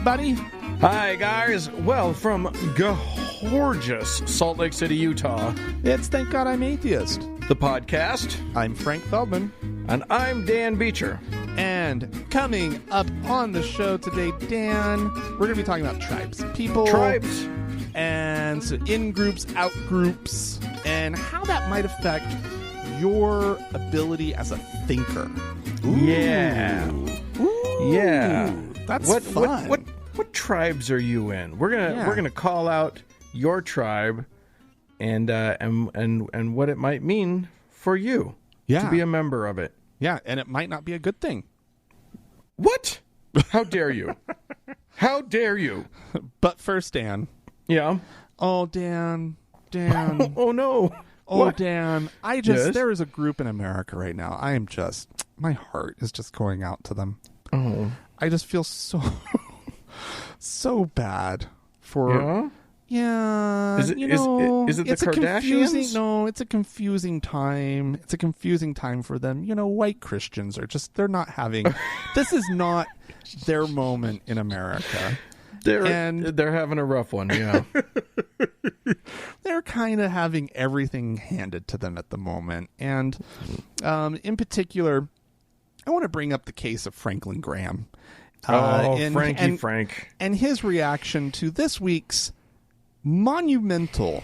everybody. Hi, guys. Well, from gorgeous Salt Lake City, Utah, It's Thank God I'm Atheist. the podcast, I'm Frank Feldman. and I'm Dan Beecher. And coming up on the show today, Dan, we're going to be talking about tribes. People. Tribes. And so in-groups, out-groups, and how that might affect your ability as a thinker. Ooh. Yeah. Ooh. Yeah. That's fun. fun. What tribes are you in? We're gonna call out your tribe and what it might mean for you to be a member of it. Yeah, and it might not be a good thing. What? How dare you? How dare you? But first, Dan. Yeah. Oh, Dan. Oh no. Oh, What? Dan. Yes? There is a group in America right now. My heart is just going out to them. Oh. I just feel so bad for. Yeah. Is it the Kardashians? It's a confusing time. It's a confusing time for them. White Christians they're not having. This is not their moment in America. They're having a rough one, yeah. They're kind of having everything handed to them at the moment. And in particular, I want to bring up the case of Franklin Graham. Frank. And his reaction to this week's monumental,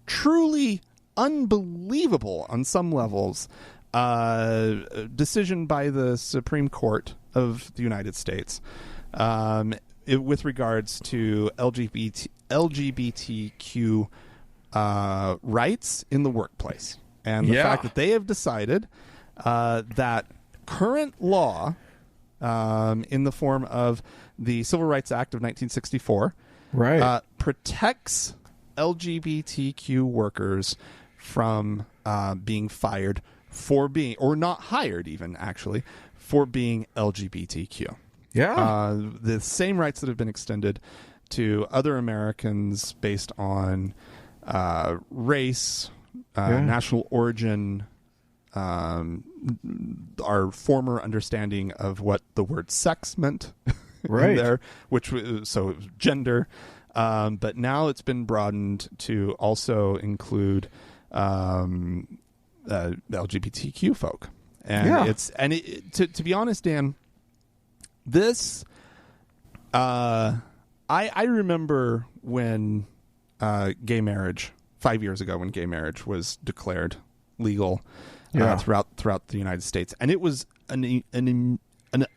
truly unbelievable on some levels, decision by the Supreme Court of the United States with regards to LGBTQ rights in the workplace. And the fact that they have decided that current law in the form of the Civil Rights Act of 1964 protects LGBTQ workers from being fired for being, or not hired even, actually, for being LGBTQ. Yeah. The same rights that have been extended to other Americans based on race, national origin, our former understanding of what the word sex meant in there, which was so gender, but now it's been broadened to also include LGBTQ folk, and to be honest, Dan, this I remember when gay marriage 5 years ago, when gay marriage was declared legal throughout the United States, and it was an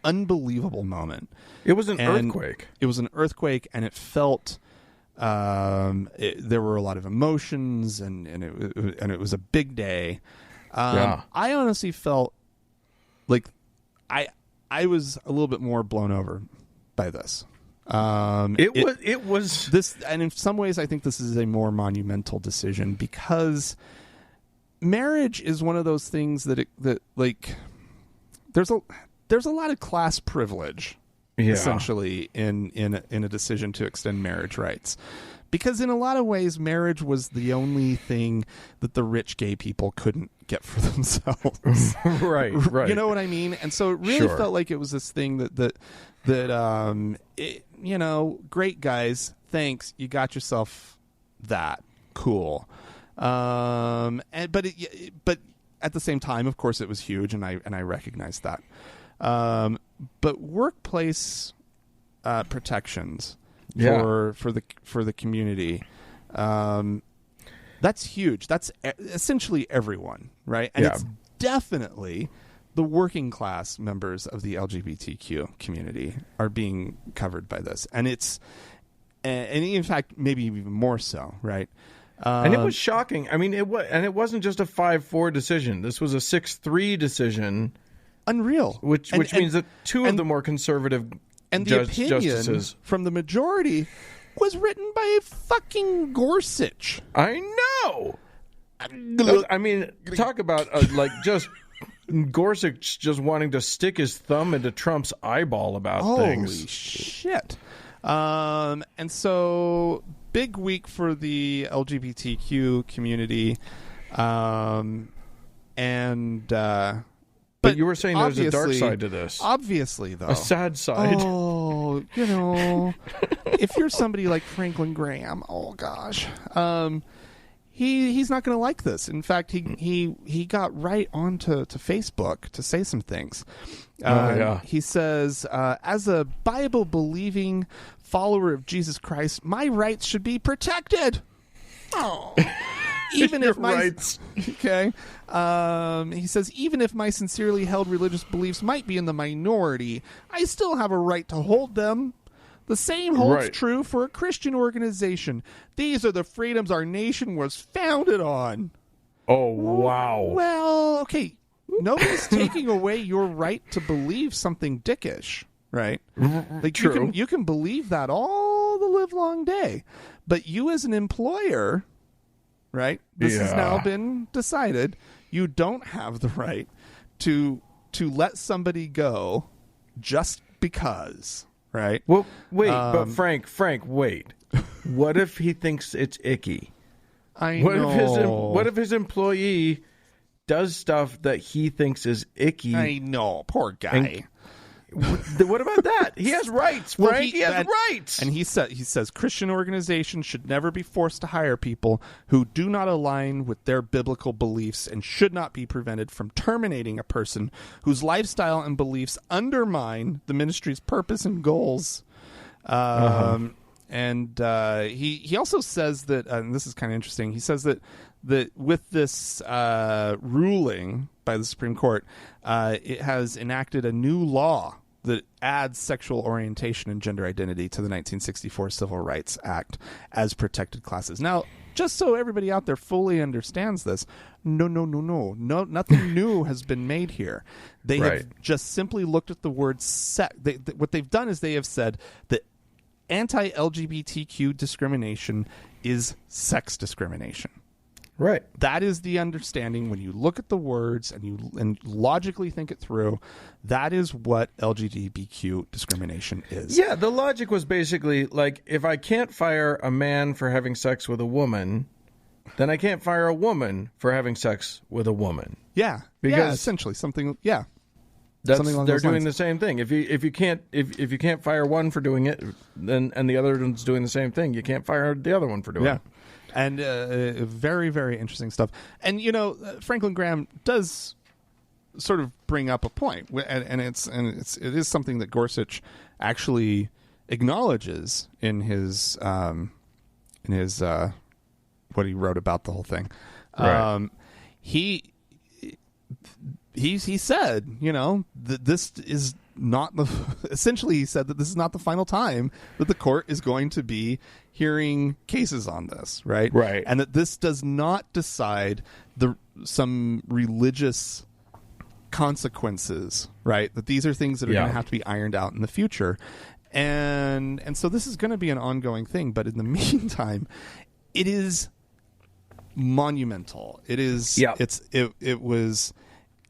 unbelievable moment. It was an earthquake. It was an earthquake, and it felt there were a lot of emotions, and it was a big day. I honestly felt like I was a little bit more blown over by this. It was this, and in some ways, I think this is a more monumental decision because marriage is one of those things that there's a lot of class privilege essentially in a decision to extend marriage rights, because in a lot of ways marriage was the only thing that the rich gay people couldn't get for themselves. right You know what I mean? And so it really felt like it was this thing that great guys, thanks, you got yourself that, cool. But at the same time, of course, it was huge, and I recognized that. But workplace protections for the community, that's huge. That's essentially everyone, right? And it's definitely the working class members of the LGBTQ community are being covered by this, and in fact maybe even more so, right? And it was shocking. I mean, it wasn't just a 5-4 decision. This was a 6-3 decision. Unreal. Which means that two of the more conservative justices from the majority was written by fucking Gorsuch. I know. I mean, talk about just Gorsuch just wanting to stick his thumb into Trump's eyeball about things. Holy shit. And so big week for the LGBTQ community. But you were saying there's a dark side to this. Obviously, though. A sad side. Oh, if you're somebody like Franklin Graham, oh gosh, he's not going to like this. In fact, he got right onto Facebook to say some things. He says, as a Bible-believing follower of Jesus Christ, my rights should be protected. Oh. Even if my rights. Okay. He says, even if my sincerely held religious beliefs might be in the minority, I still have a right to hold them. The same holds true for a Christian organization. These are the freedoms our nation was founded on. Oh, wow. Well, okay. Nobody's taking away your right to believe something dickish, right? Like True. You can believe that all the live long day. But you as an employer, right? This has now been decided. You don't have the right to let somebody go just because, right? Well, wait, but Frank, wait. What if he thinks it's icky? What if his employee does stuff that he thinks is icky? I know, poor guy. What about that? He has rights, Frank. Well, he has rights. And he says Christian organizations should never be forced to hire people who do not align with their biblical beliefs and should not be prevented from terminating a person whose lifestyle and beliefs undermine the ministry's purpose and goals. And he also says that, and this is kind of interesting, he says that with this ruling by the Supreme Court, it has enacted a new law that adds sexual orientation and gender identity to the 1964 Civil Rights Act as protected classes. Now, just so everybody out there fully understands this, no, nothing new has been made here. They have just simply looked at the word sex. What they've done is they have said that anti-LGBTQ discrimination is sex discrimination. Right. That is the understanding when you look at the words and logically think it through. That is what LGBTQ discrimination is. Yeah, the logic was basically like, if I can't fire a man for having sex with a woman, then I can't fire a woman for having sex with a woman. Yeah, because essentially something. Yeah, they're doing the same thing. If you can't fire one for doing it, then and the other one's doing the same thing, you can't fire the other one for doing it. And very, very interesting stuff. And Franklin Graham does sort of bring up a point, and it is something that Gorsuch actually acknowledges in his what he wrote about the whole thing. Right. He said, that this is not essentially he said that this is not the final time that the court is going to be hearing cases on this, right? Right. And that this does not decide some religious consequences, right? That these are things that are going to have to be ironed out in the future. And so this is going to be an ongoing thing, but in the meantime, it is monumental. It is it was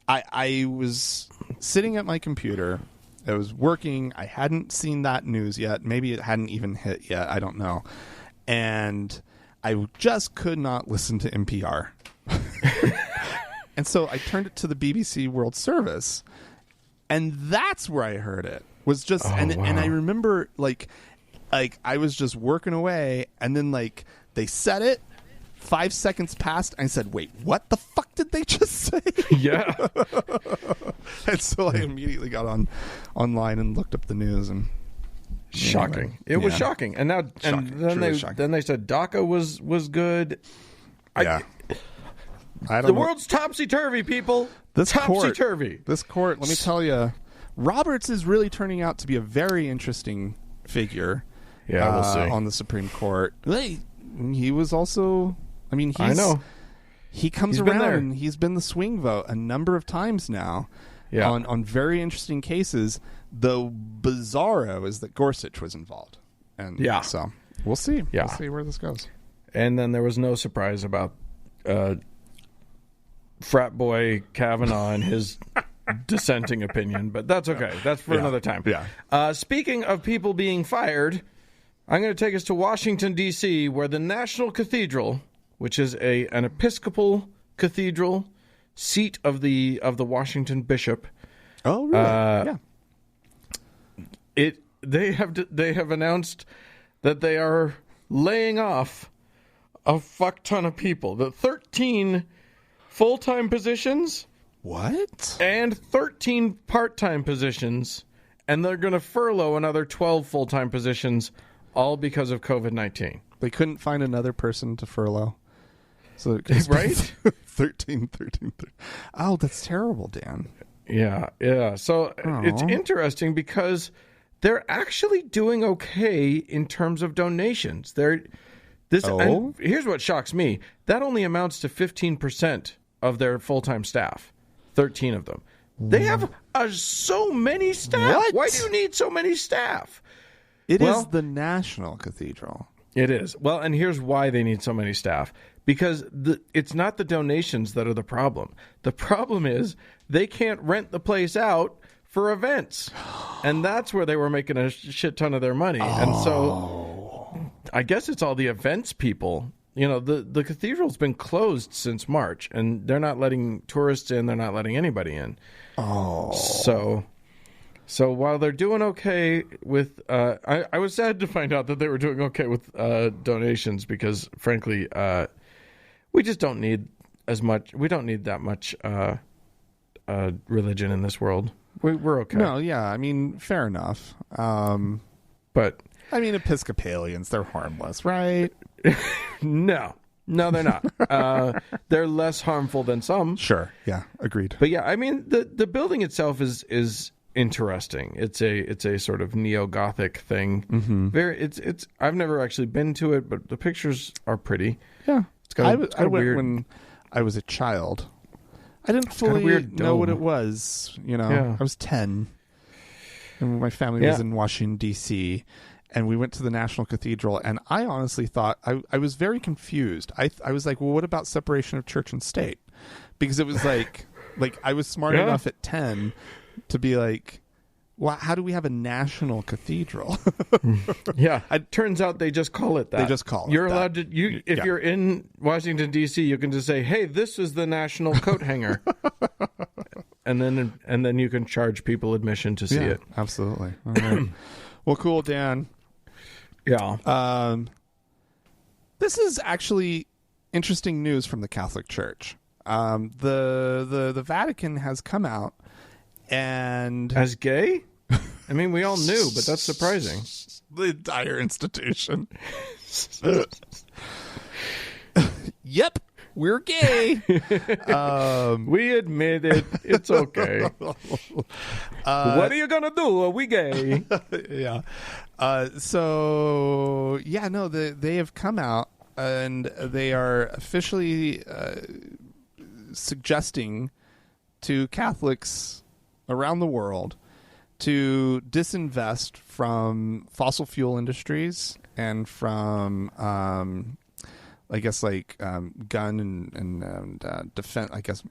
I was sitting at my computer. I was working. I hadn't seen that news yet. Maybe it hadn't even hit yet. I don't know. And I just could not listen to NPR. And so I turned it to the BBC World Service. And that's where I heard it. Was just and I remember like I was just working away, and then they said it. 5 seconds passed, and I said, wait, what the fuck did they just say? Yeah. And so I immediately got online and looked up the news. And shocking. Anyway, it was shocking. And now then they said DACA was good. Yeah. The world's topsy-turvy, people. Topsy-turvy. This court, let me tell you, Roberts is really turning out to be a very interesting figure. Yeah, we'll see. On the Supreme Court. He was also... I mean, I know. He comes around and he's been the swing vote a number of times now on very interesting cases. The bizarro is that Gorsuch was involved. And so we'll see. Yeah. We'll see where this goes. And then there was no surprise about frat boy Kavanaugh and his dissenting opinion, but that's okay. That's for another time. Yeah. Speaking of people being fired, I'm going to take us to Washington, D.C., where the National Cathedral, which is an Episcopal cathedral, seat of the Washington bishop. Oh, really? they have announced that they are laying off a fuck ton of people. The 13 full-time positions. What? And 13 part-time positions. And they're going to furlough another 12 full-time positions, all because of COVID-19. They couldn't find another person to furlough. So right? 13. Oh, that's terrible, Dan. Yeah. So It's interesting because they're actually doing okay in terms of donations. And here's what shocks me. That only amounts to 15% of their full-time staff. 13 of them. They have so many staff. What? Why do you need so many staff? It is the National Cathedral. It is. Well, and here's why they need so many staff. Because it's not the donations that are the problem. The problem is they can't rent the place out for events. And that's where they were making a shit ton of their money. And so I guess it's all the events people. You know, the cathedral's been closed since March, and they're not letting tourists in. They're not letting anybody in. Oh. So while they're doing okay with, I was sad to find out that they were doing okay with donations because, frankly, we just don't need as much. We don't need that much religion in this world. We're okay. No, yeah, I mean, fair enough. But I mean, Episcopalians, they're harmless, right? No, they're not. They're less harmful than some. Sure. Yeah. Agreed. But yeah, I mean, the building itself is interesting. It's a sort of neo-Gothic thing. Mm-hmm. It's. I've never actually been to it, but the pictures are pretty. Yeah. I went weird... when I was a child. I didn't fully know what it was. You know, yeah. I was 10, and my family was in Washington D.C. And we went to the National Cathedral, and I honestly thought, I was very confused. I was like, well, what about separation of church and state? Because it was like I was smart enough at 10 to be like, well, how do we have a national cathedral? Yeah. It turns out they just call it that. They just call it You're that. allowed to, if you're in Washington, D.C., you can just say, hey, this is the national coat hanger. and then you can charge people admission to see it. Absolutely. All right. Well, cool, Dan. Yeah. This is actually interesting news from the Catholic Church. The Vatican has come out and as gay? I mean, we all knew, but that's surprising. The entire institution. Yep, we're gay. We admit it. It's okay. What are you gonna do? Are we gay? Yeah. They have come out and they are officially suggesting to Catholics around the world to disinvest from fossil fuel industries and from gun and defense. I guess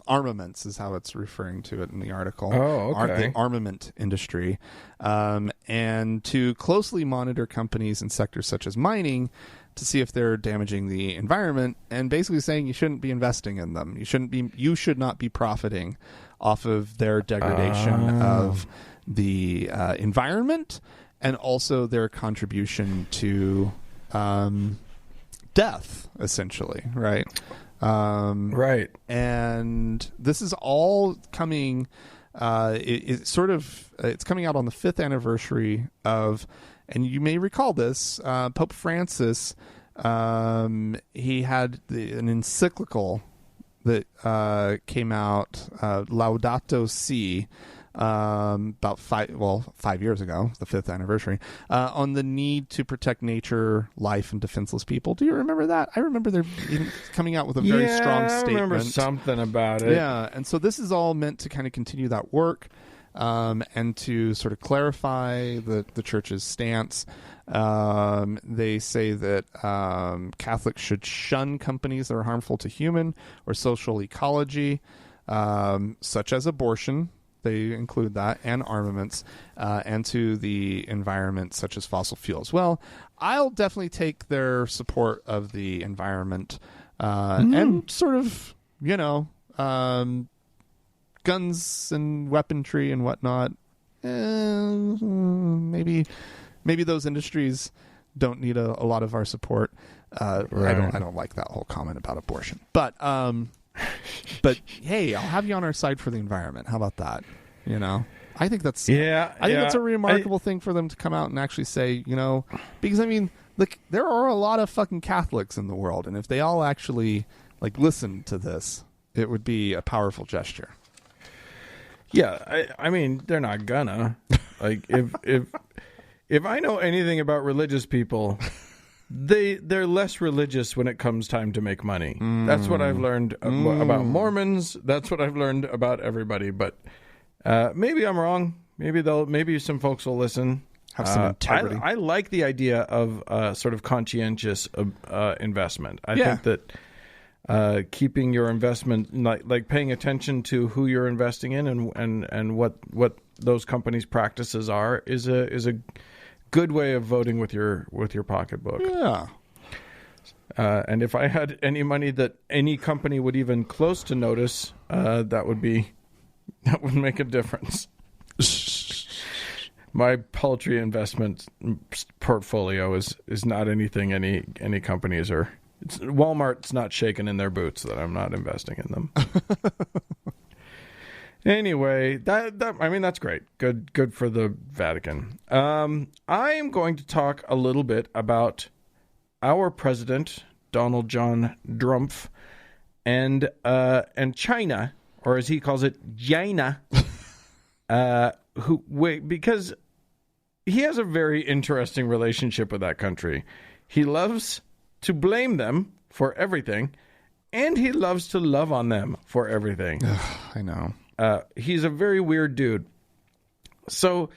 armaments is how it's referring to it in the article. Oh, okay. The armament industry, and to closely monitor companies in sectors such as mining to see if they're damaging the environment, and basically saying you shouldn't be investing in them. You should not be profiting off of their degradation of the environment and also their contribution to death, essentially, right? Right. And this is all coming. It's coming out on the 5th anniversary of, and you may recall this, Pope Francis. He had an encyclical that came out, Laudato Si, about 5 years ago, the 5th anniversary, on the need to protect nature, life, and defenseless people. Do you remember that? I remember there coming out with a very strong statement. I remember something about it. Yeah, and so this is all meant to kind of continue that work, and to sort of clarify the church's stance. They say that Catholics should shun companies that are harmful to human or social ecology, such as abortion. They include that, and armaments, and to the environment, such as fossil fuels. Well, I'll definitely take their support of the environment and sort of, guns and weaponry and whatnot. maybe those industries don't need a lot of our support. Right. I don't like that whole comment about abortion, but hey, I'll have you on our side for the environment. How about that? You know, I think that's that's a remarkable thing for them to come out and actually say, you know, because I mean, look, there are a lot of fucking Catholics in the world, and if they all actually like listen to this, it would be a powerful gesture. Yeah, I mean, they're not gonna. Like, if I know anything about religious people, they're less religious when it comes time to make money. That's what I've learned about Mormons. That's what I've learned about everybody. But maybe I'm wrong. Maybe some folks will listen. Have some integrity. I like the idea of sort of conscientious investment. I think that keeping your investment, like paying attention to who you're investing in and what those companies' practices are, is a good way of voting with your pocketbook. Yeah. And if I had any money that any company would even close to notice, that would make a difference. My paltry investment portfolio is not anything any companies are. Walmart's not shaking in their boots that I'm not investing in them. Anyway, that's great. Good for the Vatican. I am going to talk a little bit about our president, Donald John Drumpf, and China, or as he calls it, China, because he has a very interesting relationship with that country. He loves to blame them for everything, and he loves to love on them for everything. I know. He's a very weird dude. So,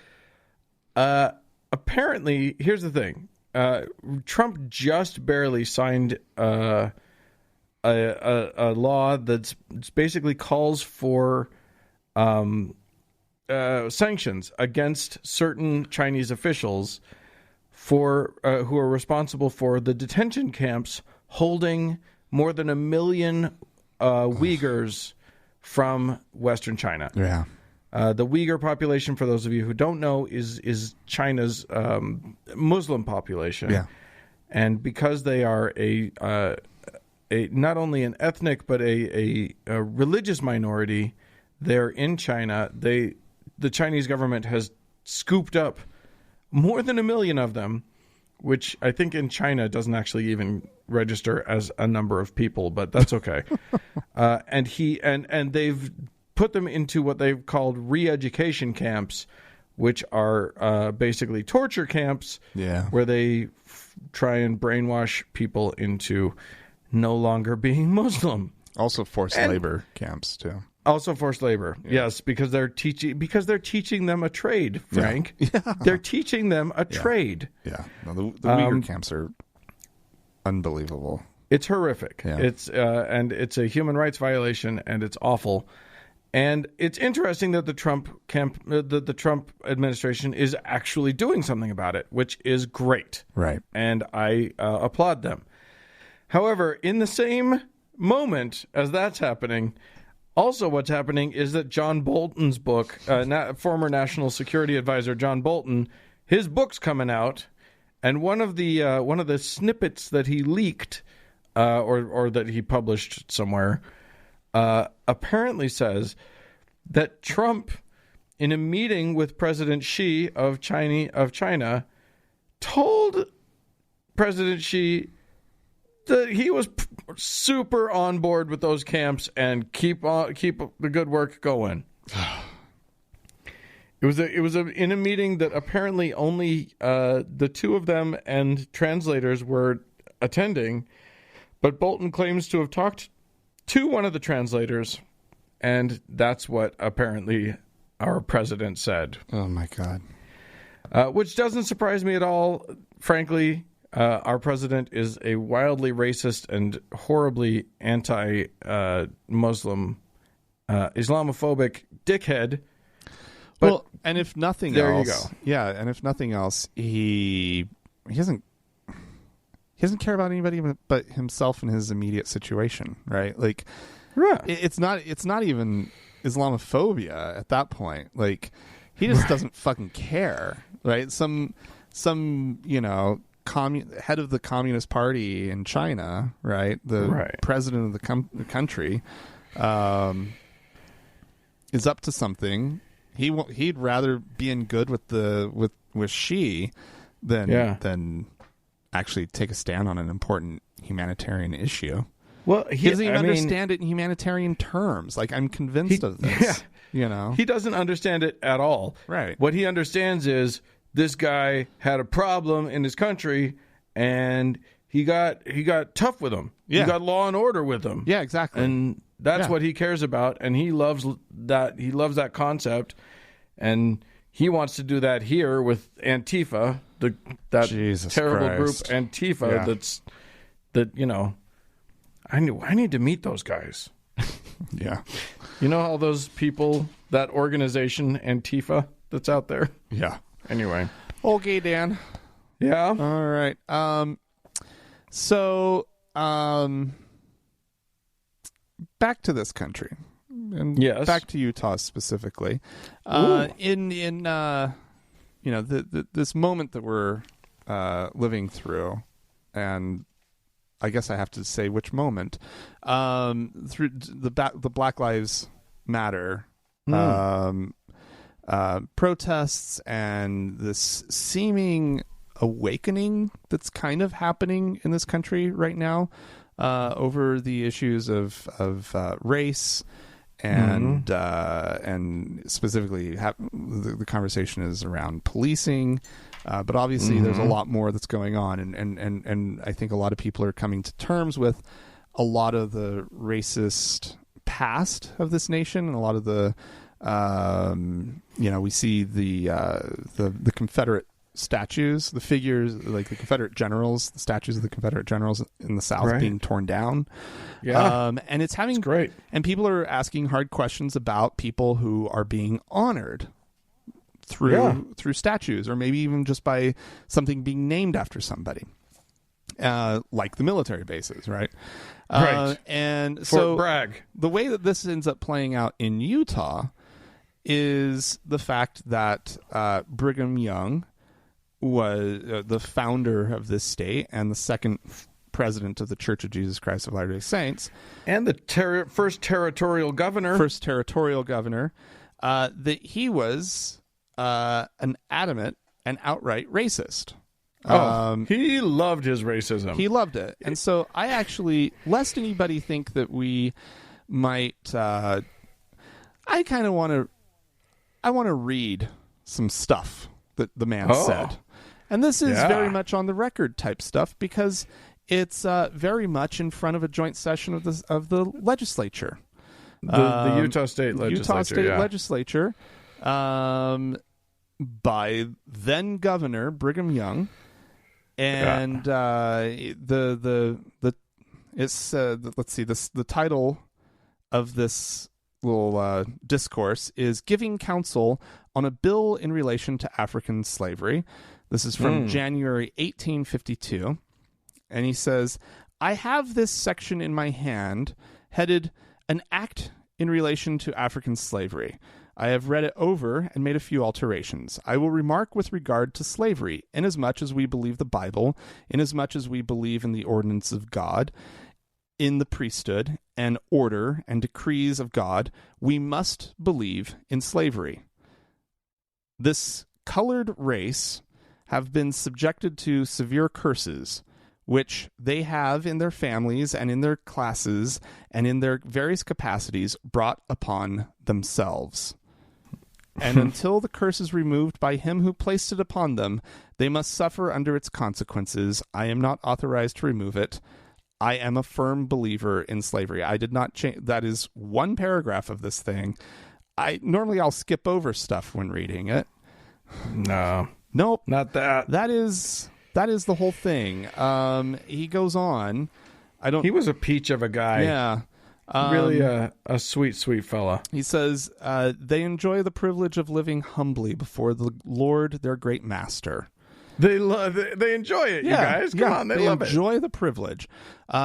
apparently, here's the thing. Trump just barely signed a law that basically calls for sanctions against certain Chinese officials for who are responsible for the detention camps holding more than 1 million Uyghurs from Western China. Yeah. The Uyghur population, for those of you who don't know, is China's Muslim population. Yeah. And because they are a not only an ethnic but a religious minority there in China, the Chinese government has scooped up more than 1 million of them, which I think in China doesn't actually even register as a number of people, but that's okay. And they've put them into what they've called re-education camps, which are basically torture camps, where they try and brainwash people into no longer being Muslim. Also forced labor camps too. Also forced labor, yes, because they're teaching them a trade, Frank. Yeah. They're teaching them a trade. Yeah, no, the Uyghur camps are unbelievable. It's horrific. Yeah. It's and it's a human rights violation, and it's awful. And it's interesting that the Trump administration is actually doing something about it, which is great. Right. And I applaud them. However, in the same moment as that's happening, also what's happening is that John Bolton's book, former National Security Advisor John Bolton, his book's coming out, and one of the snippets that he leaked or that he published somewhere apparently says that Trump, in a meeting with President Xi of China, told President Xi that he was super on board with those camps and keep the good work going. It was in a meeting that apparently only the two of them and translators were attending, but Bolton claims to have talked to one of the translators, and that's what apparently our president said. Oh my God. Which doesn't surprise me at all, frankly. Our president is a wildly racist and horribly anti-Muslim, Islamophobic dickhead. But and if nothing there else, you go. Yeah, and if nothing else, he doesn't care about anybody but himself and his immediate situation, right? Like, it's not even Islamophobia at that point. Like, He just doesn't fucking care, right? Some head of the Communist Party in China, right? The president of the country, is up to something. He'd rather be in good with Xi than actually take a stand on an important humanitarian issue. Well, he doesn't even understand it in humanitarian terms. Like, I'm convinced of this. Yeah. He doesn't understand it at all. Right. What he understands is this guy had a problem in his country, and he got tough with him. Yeah. He got law and order with him. Yeah, exactly. And that's what he cares about, and he loves that. He loves that concept, and he wants to do that here with Antifa, that Jesus terrible Christ. group Antifa. Yeah. I need to meet those guys. Yeah. You know all those people, that organization, Antifa, that's out there? Yeah. Anyway. Okay, Dan. Yeah? All right. So, back to this country. And yes. Back to Utah specifically. This moment that we're living through, and I guess I have to say which moment, through the Black Lives Matter protests and this seeming awakening that's kind of happening in this country right now over the issues of race and specifically the conversation is around policing. But obviously there's a lot more that's going on, and I think a lot of people are coming to terms with a lot of the racist past of this nation, and a lot of the we see the Confederate statues, the figures, like the Confederate generals, the statues of the Confederate generals in the South being torn down. Yeah. And it's great. And people are asking hard questions about people who are being honored through statues, or maybe even just by something being named after somebody, like the military bases, right? Right. And Fort so Bragg. The way that this ends up playing out in Utah is the fact that Brigham Young was the founder of this state and the second president of the Church of Jesus Christ of Latter-day Saints, and the first territorial governor. That he was an adamant and outright racist. He loved his racism. He loved it. And so I actually, lest anybody think that we might, I want to read some stuff that the man said. And this is very much on the record type stuff, because it's very much in front of a joint session of the legislature. The Utah State Legislature. By then Governor Brigham Young, and the title of this little discourse is "Giving Counsel on a Bill in Relation to African Slavery." This is from January 1852, and he says, "I have this section in my hand headed 'An Act in Relation to African Slavery.' I have read it over and made a few alterations. I will remark with regard to slavery, inasmuch as we believe the Bible, inasmuch as we believe in the ordinance of God, in the priesthood and order and decrees of God, we must believe in slavery. This colored race have been subjected to severe curses, which they have in their families and in their classes and in their various capacities brought upon themselves. And until the curse is removed by him who placed it upon them, they must suffer under its consequences. I am not authorized to remove it. I am a firm believer in slavery." I did not change. That is one paragraph of this thing. Normally I'll skip over stuff when reading it. No. Nope. Not that. That is the whole thing. He goes on. He was a peach of a guy. Yeah. Really a sweet, sweet fella. He says, they enjoy the privilege of living humbly before the Lord, their great master. They enjoy it, you guys. Come on, they love it. They enjoy the privilege.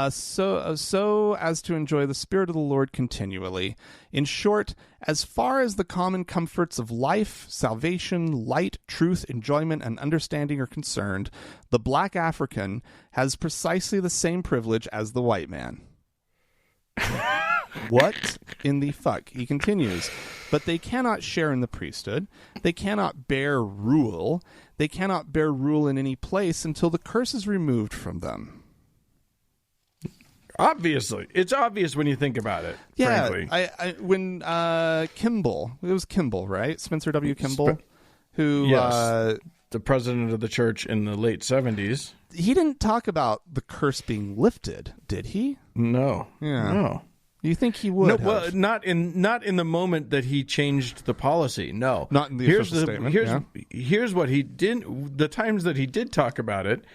So as to enjoy the Spirit of the Lord continually. In short, as far as the common comforts of life, salvation, light, truth, enjoyment, and understanding are concerned, the black African has precisely the same privilege as the white man. What in the fuck? He continues. But they cannot share in the priesthood. They cannot bear rule. They cannot bear rule in any place until the curse is removed from them. Obviously. It's obvious when you think about it, frankly. When Kimball, it was Kimball, right? Spencer W. Kimball, the president of the church in the late 70s. He didn't talk about the curse being lifted, did he? No. Yeah. No. You think he would? No, well, not in the moment that he changed the policy. No, not in the official statement. Here's what he did. The times that he did talk about it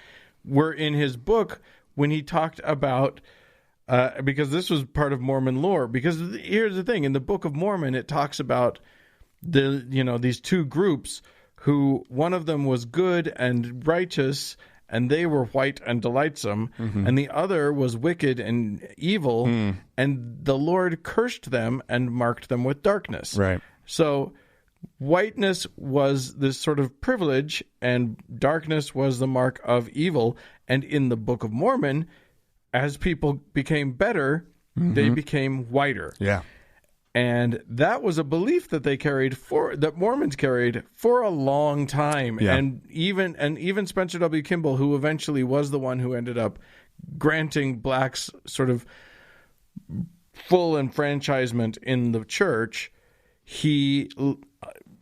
were in his book when he talked about because this was part of Mormon lore. Because here's the thing: in the Book of Mormon, it talks about these two groups who one of them was good and righteous, and they were white and delightsome, and the other was wicked and evil, and the Lord cursed them and marked them with darkness. Right. So whiteness was this sort of privilege, and darkness was the mark of evil. And in the Book of Mormon, as people became better, they became whiter. Yeah. And that was a belief that that Mormons carried for a long time. Yeah. And even Spencer W. Kimball, who eventually was the one who ended up granting blacks sort of full enfranchisement in the church,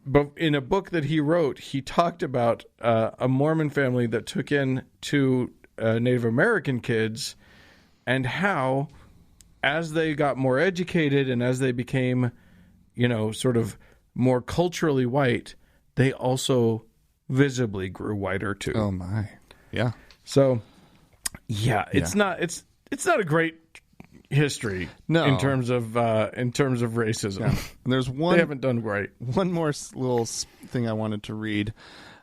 but in a book that he wrote, he talked about a Mormon family that took in two Native American kids and how, as they got more educated and as they became, sort of more culturally white, they also visibly grew whiter too. Oh my, yeah. So, it's not a great history. No. in terms of racism. Yeah. And there's one. They haven't done great. One more little thing I wanted to read.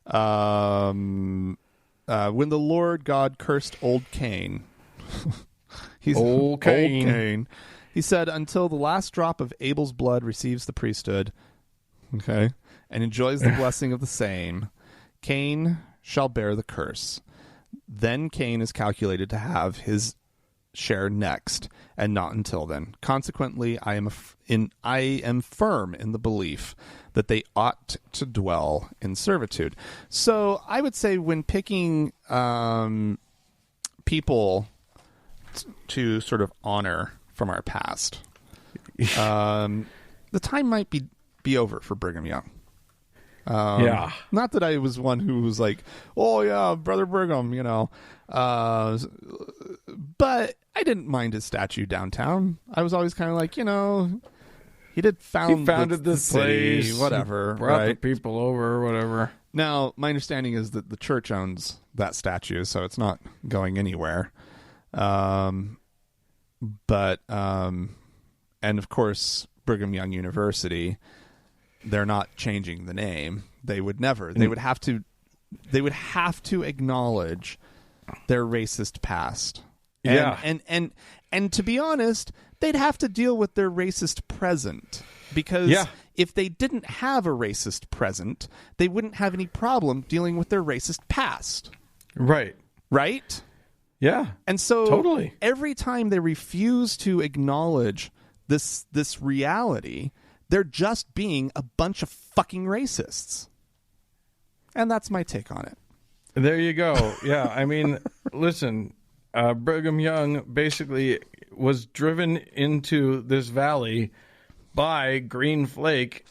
When the Lord God cursed old Cain. He's Old Cain. He said, until the last drop of Abel's blood receives the priesthood, and enjoys the blessing of the same, Cain shall bear the curse. Then Cain is calculated to have his share next, and not until then. Consequently, I am firm in the belief that they ought to dwell in servitude. So I would say when picking people to sort of honor from our past, the time might be over for Brigham Young. Not that I was one who was like, oh yeah, Brother Brigham, but I didn't mind his statue downtown. I was always kind of like, he founded the city, place, whatever, brought the people over, whatever. Now, my understanding is that the church owns that statue, so it's not going anywhere. And of course, Brigham Young University, they're not changing the name. They would never. They would have to acknowledge their racist past. And to be honest, they'd have to deal with their racist present, because if they didn't have a racist present, they wouldn't have any problem dealing with their racist past. Right. Right? Yeah. And so totally, every time they refuse to acknowledge this reality, they're just being a bunch of fucking racists. And that's my take on it. There you go. Yeah, I mean, listen, Brigham Young basically was driven into this valley by Green Flake,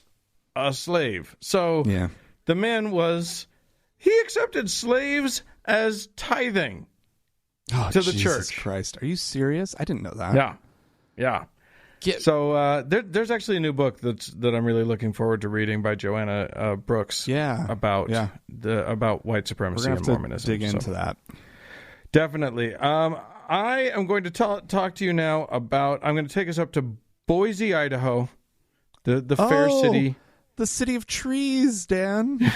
a slave. So the man he accepted slaves as tithing to the church. Jesus Christ. Are you serious? I didn't know that. Yeah. So there's actually a new book that I'm really looking forward to reading by Joanna Brooks. About white supremacy and Mormonism. Dig into that. Definitely. I am going to talk to you now about. I'm going to take us up to Boise, Idaho, the fair city. the city of trees, Dan.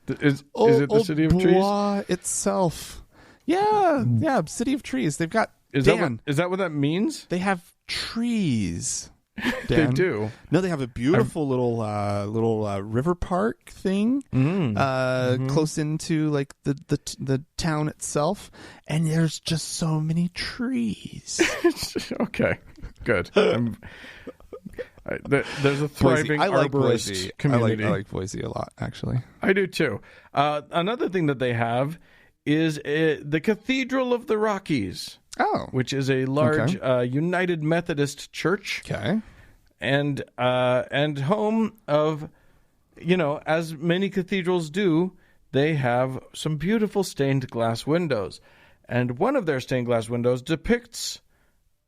Is it the city of trees? Boise itself. Yeah, city of trees. They've got Is that what that means? They have trees. They do. No, they have a beautiful little river park thing close into like the town itself, and there's just so many trees. Okay, good. There's a thriving arborist community. I like Boise a lot, actually. I do too. Another thing that they have is the Cathedral of the Rockies. Oh, which is a large United Methodist church. Okay. And home of, as many cathedrals do, they have some beautiful stained glass windows. And one of their stained glass windows depicts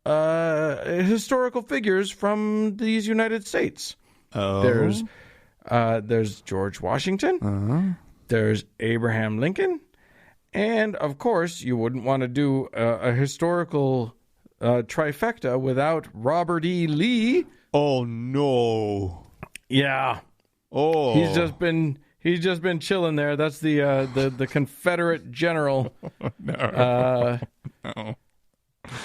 historical figures from these United States. Oh. There's George Washington. Uh-huh. There's Abraham Lincoln. And, of course, you wouldn't want to do a historical trifecta without Robert E. Lee. Oh, no. Yeah. Oh. He's just been chilling there. That's the Confederate general. No.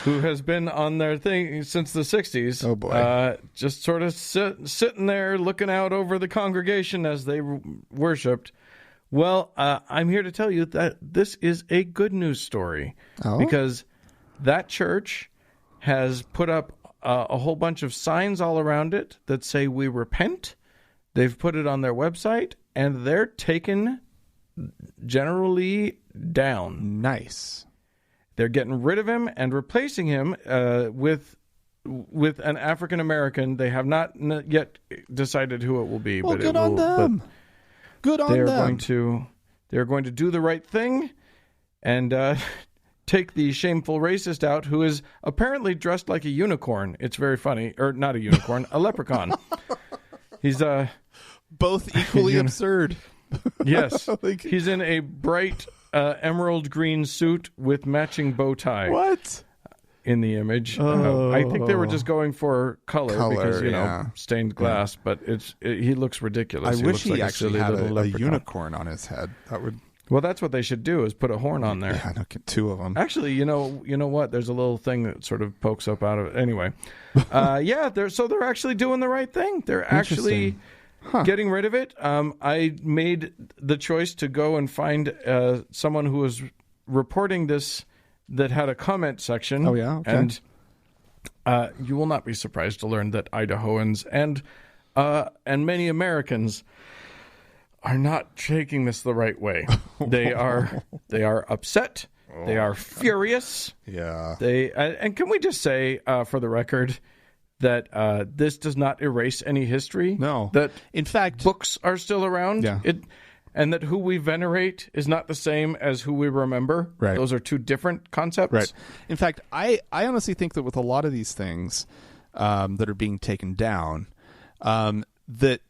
Who has been on their thing since the 60s. Oh, boy. Just sort of sitting there looking out over the congregation as they worshipped. Well, I'm here to tell you that this is a good news story. Oh? Because that church has put up a whole bunch of signs all around it that say we repent. They've put it on their website, and they're taken generally down. Nice. They're getting rid of him and replacing him with an African American. They have not yet decided who it will be. Well, but good on them. Good on them. They're going to do the right thing and take the shameful racist out, who is apparently dressed like a unicorn. It's very funny. Or not a unicorn, a leprechaun. He's both equally absurd. Yes. He's in a bright emerald green suit with matching bow tie. What? In the image. I think they were just going for color because, stained glass, but he looks ridiculous. I wish he like actually had a unicorn on his head. That would... Well, that's what they should do, is put a horn on there. Yeah, no, get two of them. Actually, you know what? There's a little thing that sort of pokes up out of it. Anyway, they're actually doing the right thing. They're actually getting rid of it. I made the choice to go and find someone who was reporting this that had a comment section. Oh, yeah? Okay. And you will not be surprised to learn that Idahoans and many Americans are not taking this the right way. They are upset. They are furious. Yeah. And can we just say, for the record, that this does not erase any history? No. That, in fact, books are still around. Yeah. And that who we venerate is not the same as who we remember. Right. Those are two different concepts. Right. In fact, I honestly think that with a lot of these things that are being taken down, that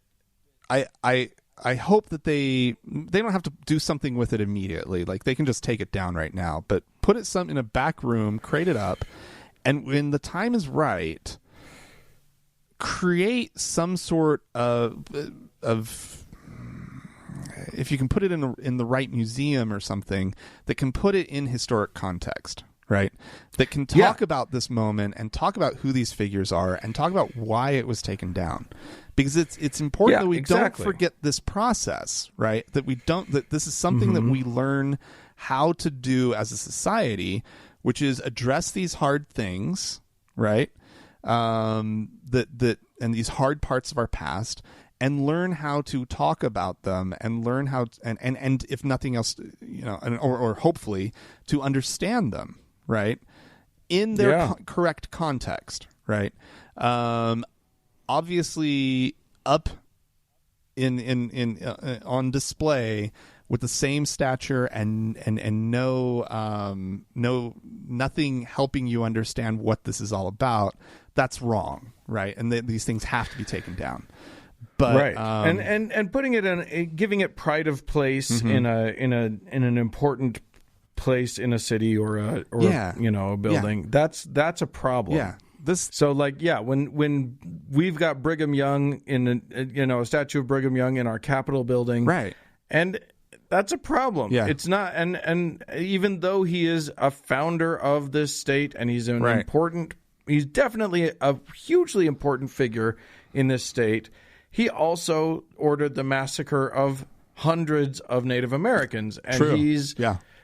I hope that they don't have to do something with it immediately. Like, they can just take it down right now, but put it in a back room, crate it up, and when the time is right, create some sort of if you can put it in the right museum or something that can put it in historic context, right? That can talk about this moment and talk about who these figures are and talk about why it was taken down. Because it's important that we don't forget this process, right? That this is something that we learn how to do as a society, which is address these hard things, right? And these hard parts of our past, and learn how to talk about them, and learn how and if nothing else, or hopefully to understand them, right, in their correct context, right? Obviously, up in on display with the same stature and nothing helping you understand what this is all about. That's wrong, right? And these things have to be taken down. But right, and putting it in, giving it pride of place in an important place in a city or a building. Yeah. That's a problem. Yeah. So, like, yeah, when we've got Brigham Young in a statue of Brigham Young in our Capitol building, right, and that's a problem. Yeah. It's not, and even though he is a founder of this state and he's an he's definitely a hugely important figure in this state. He also ordered the massacre of hundreds of Native Americans, and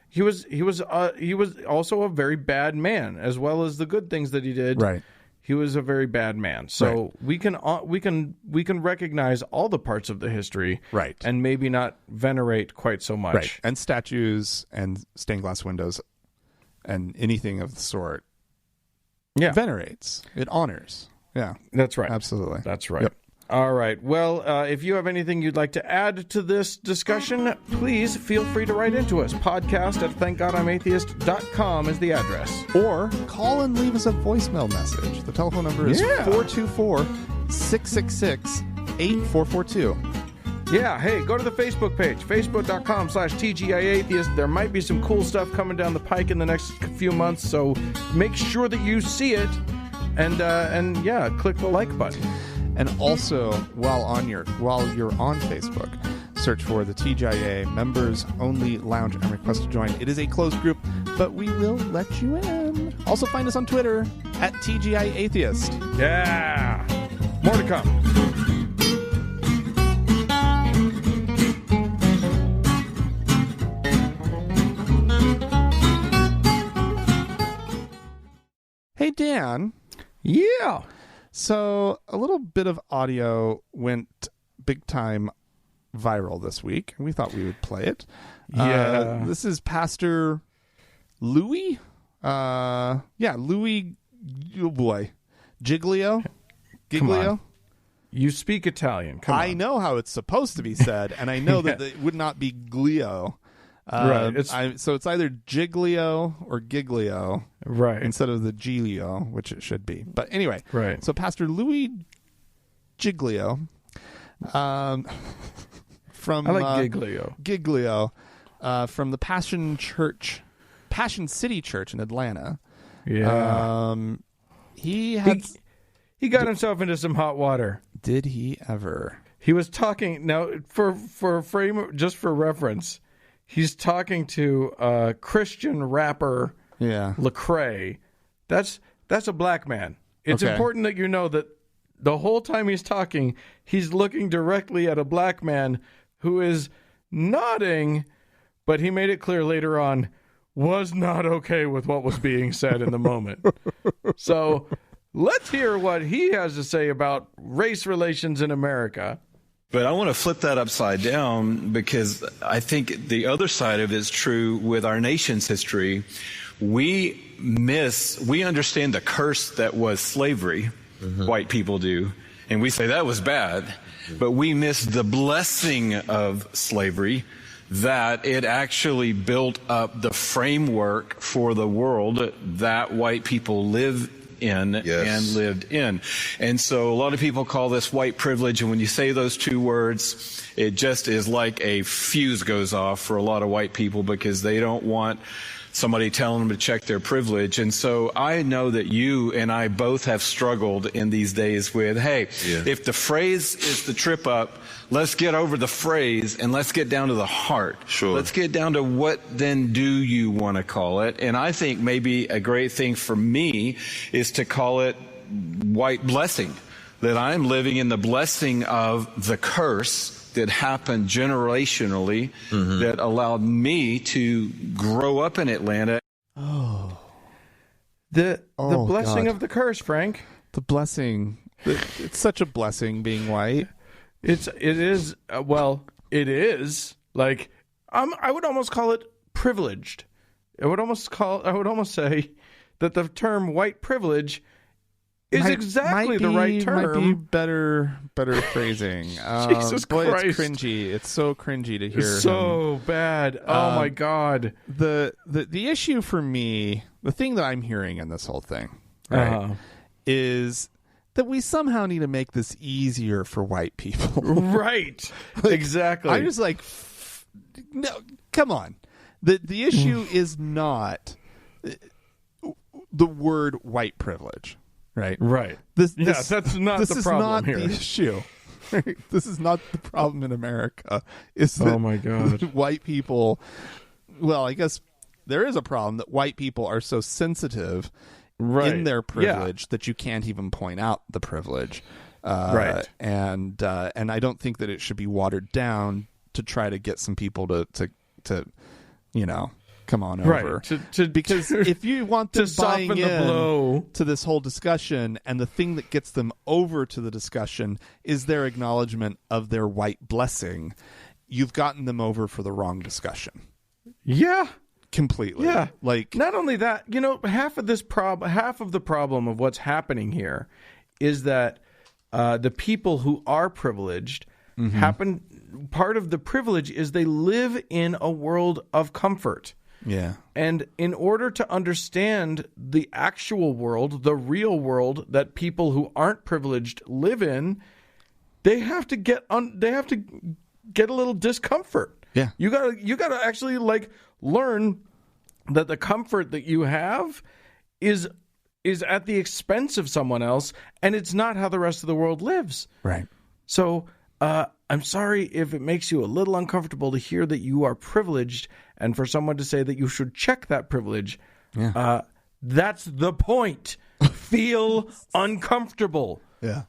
he was also a very bad man, as well as the good things that he did. Right. He was a very bad man. So we can recognize all the parts of the history, right, and maybe not venerate quite so much. Right. And statues and stained glass windows and anything of the sort. Yeah. Venerates. It honors. Yeah. That's right. Absolutely. That's right. Yep. All right. Well, if you have anything you'd like to add to this discussion, please feel free to write into us. podcast@thankgodimatheist.com is the address. Or call and leave us a voicemail message. The telephone number is 424-666-8442. Yeah, hey, go to the Facebook page, facebook.com/TGIAtheist. There might be some cool stuff coming down the pike in the next few months, so make sure that you see it and click the like button. And also, while you're on Facebook, search for the TGIA Members Only Lounge and request to join. It is a closed group, but we will let you in. Also find us on Twitter @TGIAtheist. Yeah! More to come. Hey, Dan. Yeah. So a little bit of audio went big time viral this week, and we thought we would play it. Yeah. This is Pastor Louis. Louis. Oh boy, Giglio. You speak Italian. Come on. I know how it's supposed to be said, and I know that it would not be Glio. Right. So it's either Giglio or Giglio, right, instead of the Giglio, which it should be. But anyway, right. So Pastor Louis Giglio, from I like Giglio. Giglio, from the Passion City Church in Atlanta. Yeah. He got himself into some hot water. Did he ever? He was talking now for just for reference. He's talking to a Christian rapper, Lecrae. That's a black man. It's important that you know that the whole time he's talking, he's looking directly at a black man who is nodding, but he made it clear later on was not okay with what was being said in the moment. So let's hear what he has to say about race relations in America. But I want to flip that upside down, because I think the other side of it is true with our nation's history. We understand the curse that was slavery, white people do, and we say that was bad, but we miss the blessing of slavery, that it actually built up the framework for the world that white people live in and lived in. And so a lot of people call this white privilege, and when you say those two words, it just is like a fuse goes off for a lot of white people, because they don't want somebody telling them to check their privilege. And so I know that you and I both have struggled in these days with, hey, if the phrase is the trip up, let's get over the phrase and let's get down to the heart. Sure. Let's get down to what then do you want to call it. And I think maybe a great thing for me is to call it white blessing, that I'm living in the blessing of the curse that happened generationally that allowed me to grow up in Atlanta. The blessing of the curse, Frank. The blessing. It's such a blessing being white. It is like I would almost call it privileged. I would almost say that the term white privilege is exactly the right term. Might be better phrasing. Jesus boy, Christ. it's cringy. It's so cringy to hear. So bad. Oh my God. The issue for me, the thing that I'm hearing in this whole thing, right, is that we somehow need to make this easier for white people. Right. Exactly. I'm just like, no, come on. The issue is not the word white privilege. right? Right. That's not this the is problem not here. the issue. Right? This is not the problem in America. Is that Oh my God. white people? Well, I guess there is a problem that white people are so sensitive in their privilege that you can't even point out the privilege. Right. And I don't think that it should be watered down to try to get some people to come on over. Because if you want them to buying soften the blow to this whole discussion, and the thing that gets them over to the discussion is their acknowledgement of their white blessing, you've gotten them over for the wrong discussion. Yeah. Completely. Yeah. Like, not only that, half of the problem of what's happening here is that the people who are privileged part of the privilege is they live in a world of comfort. Yeah. And in order to understand the actual world, the real world that people who aren't privileged live in, they have to get a little discomfort. Yeah. You gotta actually learn that the comfort that you have is at the expense of someone else, and it's not how the rest of the world lives. Right. So I'm sorry if it makes you a little uncomfortable to hear that you are privileged, and for someone to say that you should check that privilege. Yeah. That's the point. Feel uncomfortable. Yeah.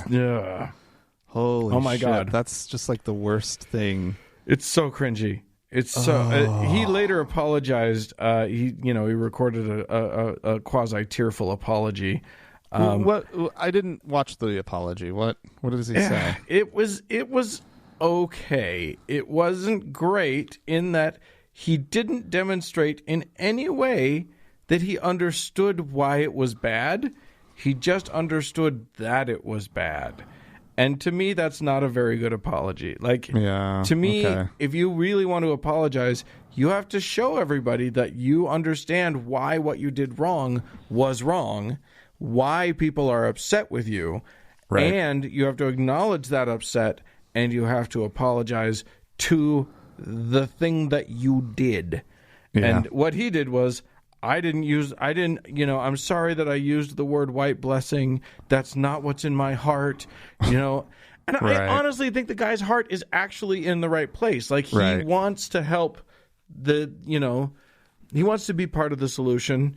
Yeah. Holy oh my shit. God. That's just like the worst thing. It's so cringy. It's so. He later apologized. He recorded a quasi tearful apology. What? I didn't watch the apology. What does he say? It was okay. It wasn't great in that he didn't demonstrate in any way that he understood why it was bad. He just understood that it was bad. And to me, that's not a very good apology. To me, if you really want to apologize, you have to show everybody that you understand why what you did wrong was wrong, why people are upset with you, right. And you have to acknowledge that upset, and you have to apologize to the thing that you did. Yeah. And what he did was, I'm sorry that I used the word white blessing. That's not what's in my heart, And right. I honestly think the guy's heart is actually in the right place. He wants to help he wants to be part of the solution,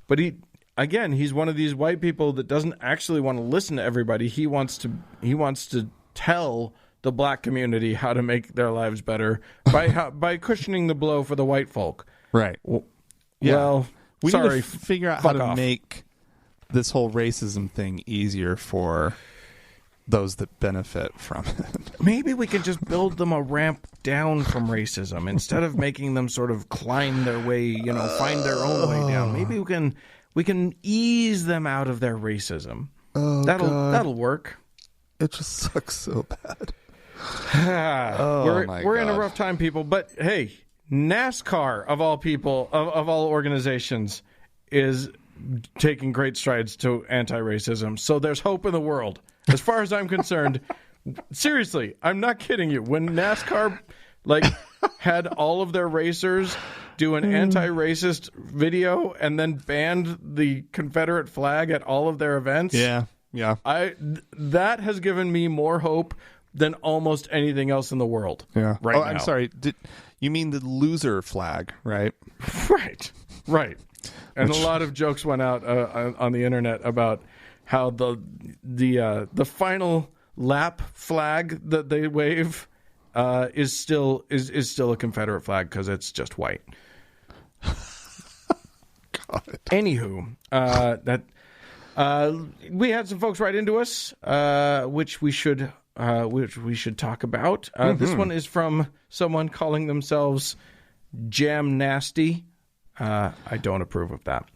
but he's one of these white people that doesn't actually want to listen to everybody. He wants to tell the black community how to make their lives better by cushioning the blow for the white folk. Right. Yeah. Well, we need to figure out how to make this whole racism thing easier for those that benefit from it. Maybe we can just build them a ramp down from racism instead of making them sort of climb their way, find their own way down. Maybe we can ease them out of their racism. That'll work. It just sucks so bad. We're in a rough time, people. But hey, NASCAR of all people, of all organizations, is taking great strides to anti-racism. So there's hope in the world. As far as I'm concerned, seriously, I'm not kidding you. When NASCAR had all of their racers do an anti-racist video and then banned the Confederate flag at all of their events. Yeah. That has given me more hope than almost anything else in the world. Yeah. Right now. I'm sorry. You mean the loser flag, right? Right. And a lot of jokes went out on the internet about how the final lap flag that they wave is still a Confederate flag because it's just white. God. Anywho, we had some folks write into us, which we should talk about. This one is from someone calling themselves Jam Nasty. I don't approve of that.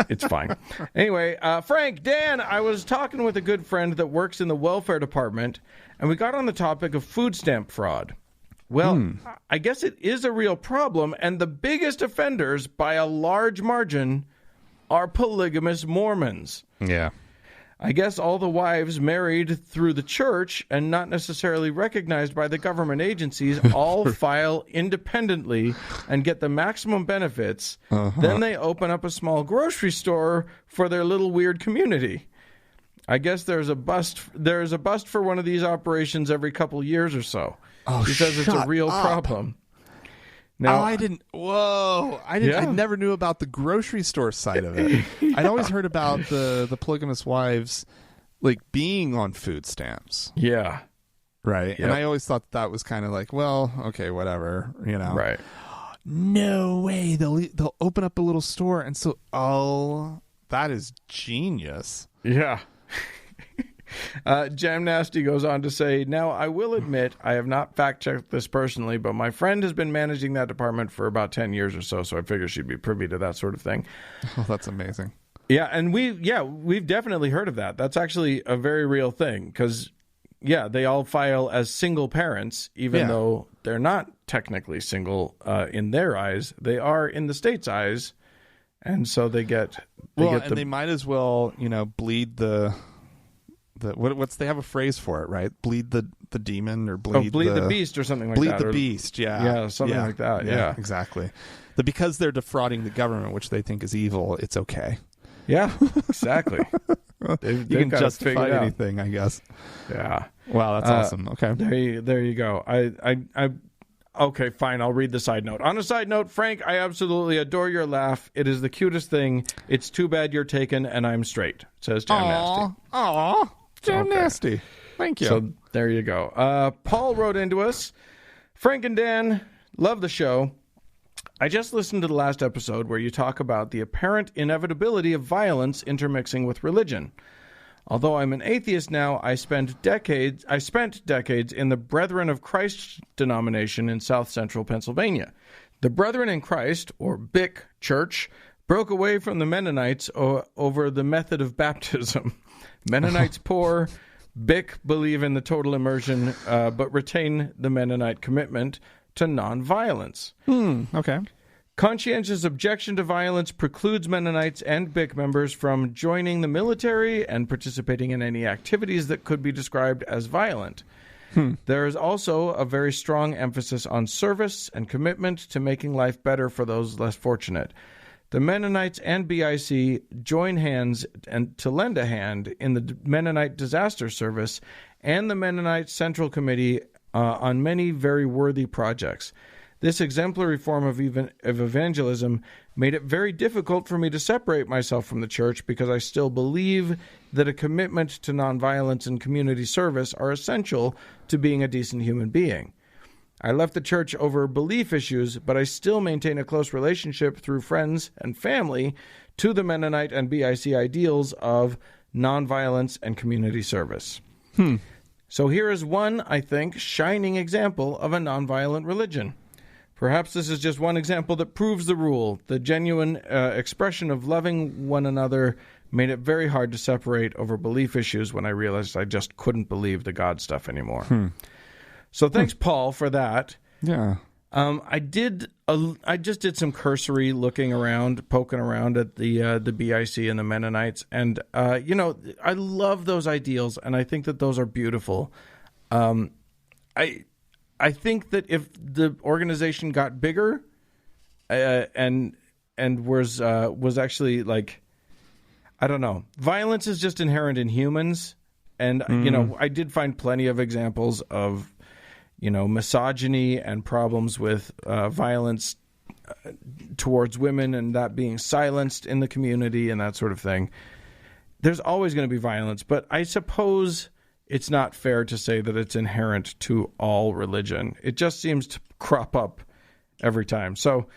It's fine. Anyway, Frank, Dan, I was talking with a good friend that works in the welfare department, and we got on the topic of food stamp fraud. Well, I guess it is a real problem, and the biggest offenders by a large margin are polygamous Mormons. Yeah. I guess all the wives married through the church and not necessarily recognized by the government agencies all file independently and get the maximum benefits. Then they open up a small grocery store for their little weird community. I guess there's a bust for one of these operations every couple years or so. She says it's a real problem. Now, I never knew about the grocery store side of it. I'd always heard about the polygamous wives like being on food stamps. Yeah. Right. Yep. And I always thought that was kind of like, well, okay, whatever, Right. No way. They'll open up a little store. And so, that is genius. Yeah. Jam Nasty goes on to say, now I will admit I have not fact-checked this personally, but my friend has been managing that department for about 10 years or so I figure she'd be privy to that sort of thing. Oh, that's amazing. Yeah, and we've definitely heard of that. That's actually a very real thing because, they all file as single parents, even though they're not technically single in their eyes. They are in the state's eyes, and so they get... they might as well, bleed the they have a phrase for it, right? Bleed the demon or bleed the beast or something like that. Bleed the beast, yeah. Yeah, something like that, yeah. Exactly. Because they're defrauding the government, which they think is evil, it's okay. Yeah, exactly. You can justify anything, I guess. Yeah. Wow, that's awesome. Okay. There you go. Okay, fine. I'll read the side note. On a side note, Frank, I absolutely adore your laugh. It is the cutest thing. It's too bad you're taken and I'm straight, says Jam Nasty. Aw, Jam Nasty. Thank you. So there you go. Paul wrote into us, Frank and Dan, love the show. I just listened to the last episode where you talk about the apparent inevitability of violence intermixing with religion. Although I'm an atheist now, I spent decades in the Brethren of Christ denomination in South Central Pennsylvania. The Brethren in Christ, or BIC Church, broke away from the Mennonites over the method of baptism. Mennonites poor, BIC believe in the total immersion, but retain the Mennonite commitment to nonviolence. Okay. Conscientious objection to violence precludes Mennonites and BIC members from joining the military and participating in any activities that could be described as violent. There is also a very strong emphasis on service and commitment to making life better for those less fortunate. The Mennonites and BIC join hands and to lend a hand in the Mennonite Disaster Service and the Mennonite Central Committee on many very worthy projects. This exemplary form of evangelism made it very difficult for me to separate myself from the church because I still believe that a commitment to nonviolence and community service are essential to being a decent human being. I left the church over belief issues, but I still maintain a close relationship through friends and family to the Mennonite and BIC ideals of nonviolence and community service. So here is one, I think, shining example of a nonviolent religion. Perhaps this is just one example that proves the rule. The genuine expression of loving one another made it very hard to separate over belief issues when I realized I just couldn't believe the God stuff anymore. So thanks, Paul, for that. Yeah. I just did some cursory looking around, poking around at the BIC and the Mennonites, and I love those ideals, and I think that those are beautiful. I think that if the organization got bigger, and was actually like, I don't know, violence is just inherent in humans, and I did find plenty of examples of misogyny and problems with violence towards women and that being silenced in the community and that sort of thing. There's always going to be violence, but I suppose it's not fair to say that it's inherent to all religion. It just seems to crop up every time. So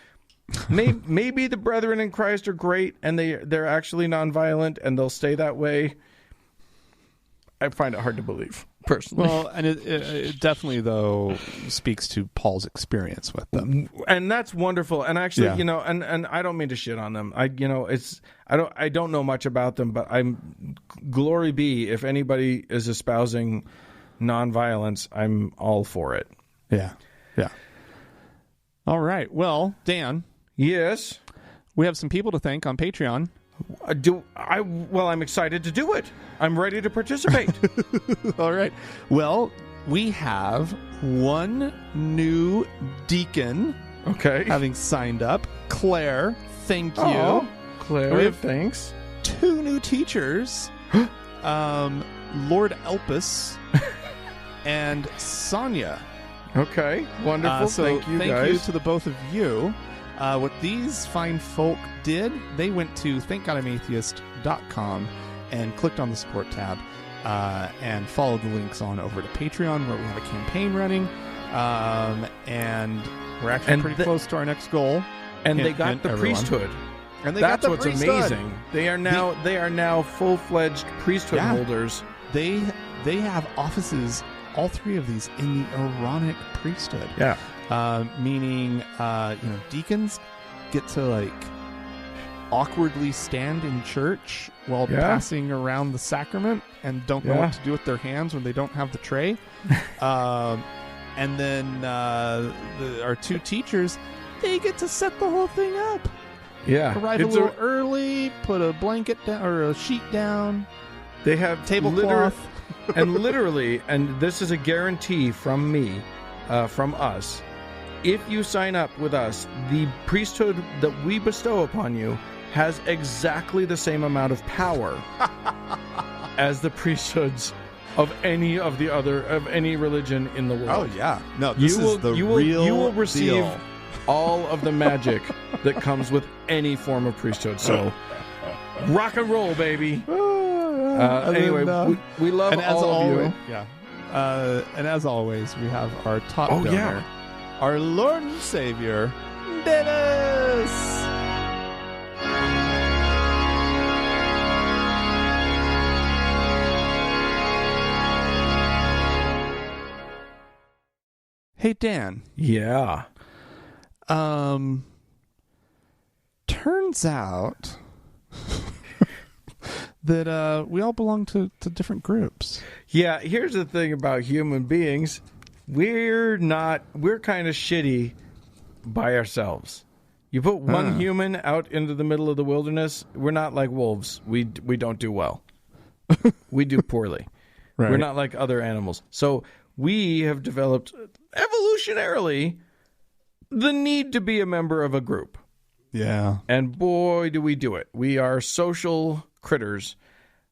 maybe the Brethren in Christ are great and they're actually nonviolent and they'll stay that way. I find it hard to believe, personally. Well, and it definitely, though, speaks to Paul's experience with them, and that's wonderful. And actually, and I don't mean to shit on them. I don't know much about them, but I'm glory be if anybody is espousing nonviolence, I'm all for it. Yeah. All right. Well, Dan. Yes. We have some people to thank on Patreon. I'm excited to do it. I'm ready to participate. All right. Well, we have one new deacon. Okay. Having signed up. Claire, thank you. Oh, Claire, we have thanks. 2 new teachers. Lord Elpis and Sonia. Okay, wonderful. So thank you, guys. Thank you to the both of you. What these fine folk did, they went to thankgodimatheist.com and clicked on the support tab and followed the links on over to Patreon, where we have a campaign running. And we're actually pretty close to our next goal. And they got the priesthood. And that's what's amazing. They are now full-fledged priesthood holders. They have offices, all 3 of these, in the Aaronic priesthood. Yeah. Meaning, deacons get to awkwardly stand in church while passing around the sacrament and don't know what to do with their hands when they don't have the tray. And then our 2 teachers, they get to set the whole thing up. Yeah. Arrive a little early, put a blanket down or a sheet down. They have tablecloth. And literally, and this is a guarantee from me, from us, if you sign up with us, the priesthood that we bestow upon you has exactly the same amount of power as the priesthoods of any religion in the world. Oh yeah, no, this is the real you will receive deal. all of the magic that comes with any form of priesthood. So, rock and roll, baby. Anyway, we love all of you. Yeah. And as always, we have our top donor, yeah. our Lord and Savior, Dennis. Hey, Dan. Yeah. Turns out that we all belong to different groups. Yeah, here's the thing about human beings. We're kind of shitty by ourselves. You put one human out into the middle of the wilderness, we're not like wolves. We don't do well. We do poorly. Right. We're not like other animals. So we have developed evolutionarily the need to be a member of a group. Yeah. And boy, do we do it. We are social critters.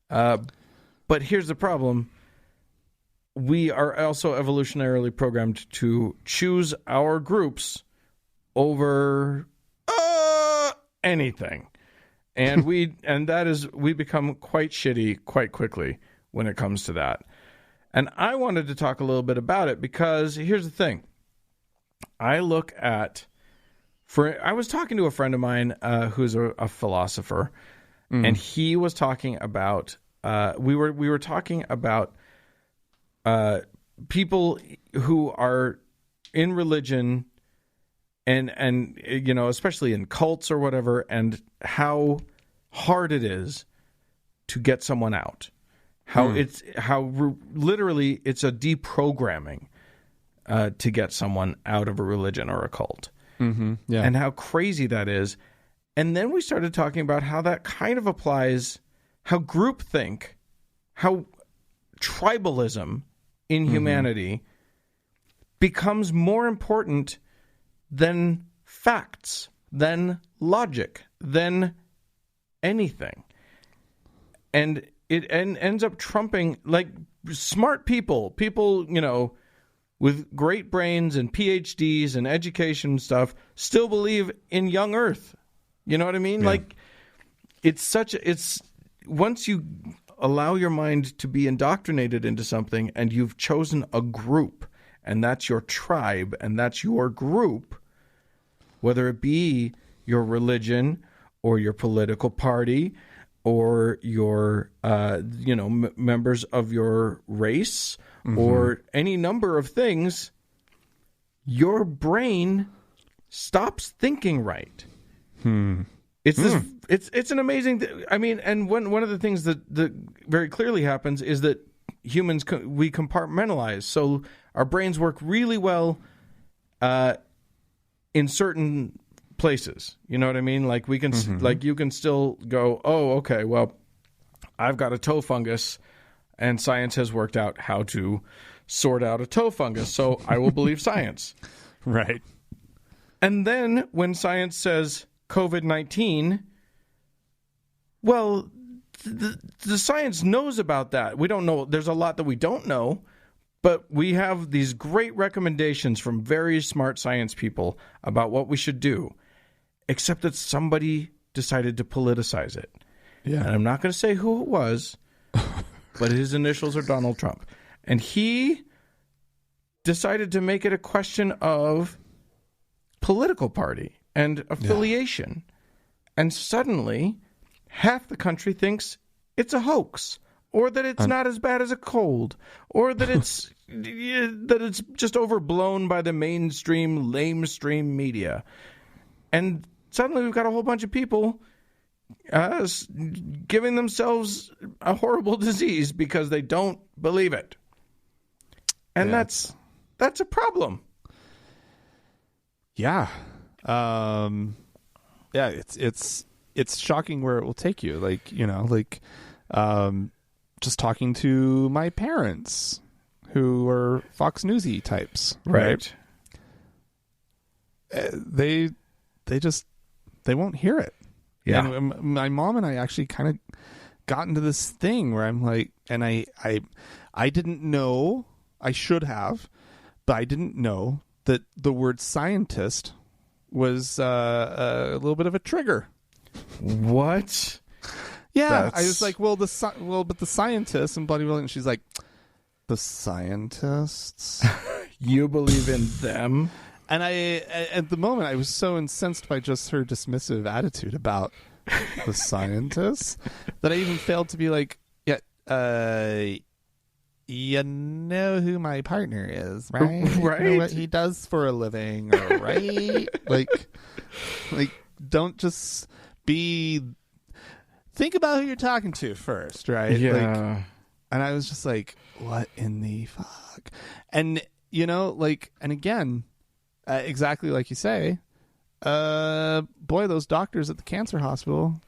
But here's the problem. We are also evolutionarily programmed to choose our groups over anything. And we become quite shitty quite quickly when it comes to that. And I wanted to talk a little bit about it because here's the thing. I was talking to a friend of mine who's a philosopher, and he was talking about we were talking about people who are in religion and especially in cults or whatever, and how hard it is to get someone out. Literally it's a deprogramming to get someone out of a religion or a cult. Mm-hmm. Yeah. And how crazy that is. And then we started talking about how that kind of applies, how groupthink, how tribalism in humanity becomes more important than facts, than logic, than anything. And it ends up trumping, like, smart people, with great brains and PhDs and education stuff, still believe in young Earth. You know what I mean? Yeah. Like, it's once you allow your mind to be indoctrinated into something and you've chosen a group, and that's your tribe, and that's your group, whether it be your religion or your political party or your, members of your race or any number of things, your brain stops thinking right. It's this. It's an amazing. I mean, and one of the things that very clearly happens is that humans we compartmentalize. So our brains work really well in certain places. You know what I mean? Like we can, like you can still go, oh, okay, well, I've got a toe fungus, and science has worked out how to sort out a toe fungus, so I will believe science. Right. And then when science says COVID-19, well, the science knows about that. We don't know. There's a lot that we don't know, but we have these great recommendations from very smart science people about what we should do, except that somebody decided to politicize it. Yeah. And I'm not going to say who it was, but his initials are Donald Trump. And he decided to make it a question of political party and affiliation. Yeah. And suddenly, half the country thinks it's a hoax, or that it's not as bad as a cold, or that it's that it's just overblown by the mainstream, lamestream media. And suddenly we've got a whole bunch of people giving themselves a horrible disease because they don't believe it. And that's a problem. Yeah. It's shocking where it will take you. Like, you know, like just talking to my parents who are Fox Newsy types. Right. They won't hear it. Yeah. And my mom and I actually kind of got into this thing where I'm like, and I didn't know, I should have, but I didn't know that the word scientist was a little bit of a trigger. What? Yeah, I was like, but the scientists and bloody well, and she's like, the scientists? You believe in them? And at the moment, I was so incensed by just her dismissive attitude about the scientists that I even failed to be like, you know who my partner is, right? Right. You know what he does for a living, right? like, don't just think about who you're talking to first, right? Yeah. Like, and I was just like, what in the fuck? And, you know, like, and again, exactly like you say, boy, those doctors at the cancer hospital,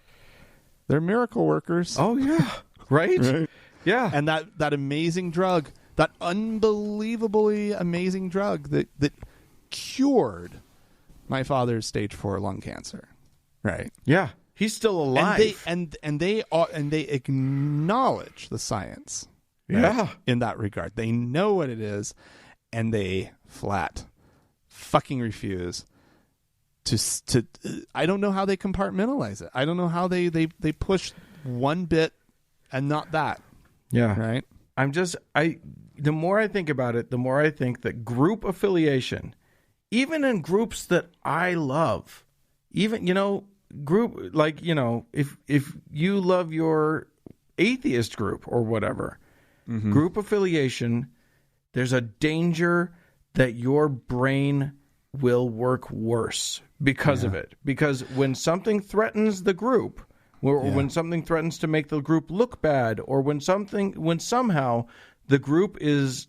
they're miracle workers. Oh, yeah. Right? Yeah. And that amazing drug, that unbelievably amazing drug that cured my father's stage 4 lung cancer. Right. Yeah. He's still alive. And they acknowledge the science. Right, yeah. in that regard. They know what it is, and they flat fucking refuse to I don't know how they compartmentalize it. I don't know how they push one bit and not that. Yeah. Right? The more I think about it, the more I think that group affiliation, even in groups that I love, even, you know, group, like, you know, if you love your atheist group or whatever, group affiliation, there's a danger that your brain will work worse because of it. Because when something threatens the group, or when something threatens to make the group look bad, or when somehow the group is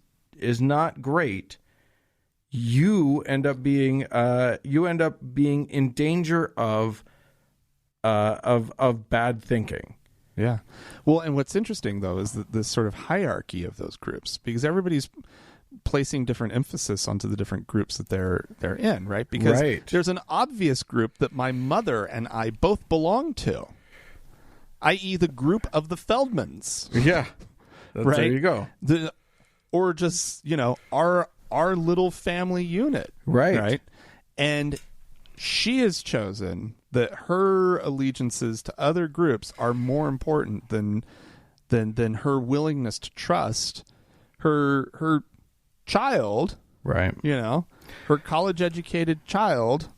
not great, you end up being in danger of bad thinking. Yeah. Well, and what's interesting though is this sort of hierarchy of those groups, because everybody's placing different emphasis onto the different groups that they're in, right? Because there's an obvious group that my mother and I both belong to, i.e. the group of the Feldmans. Yeah. Right? There you go. Or just, you know, our little family unit. Right. And she has chosen that her allegiances to other groups are more important than her willingness to trust her child, right? You know, her college-educated child.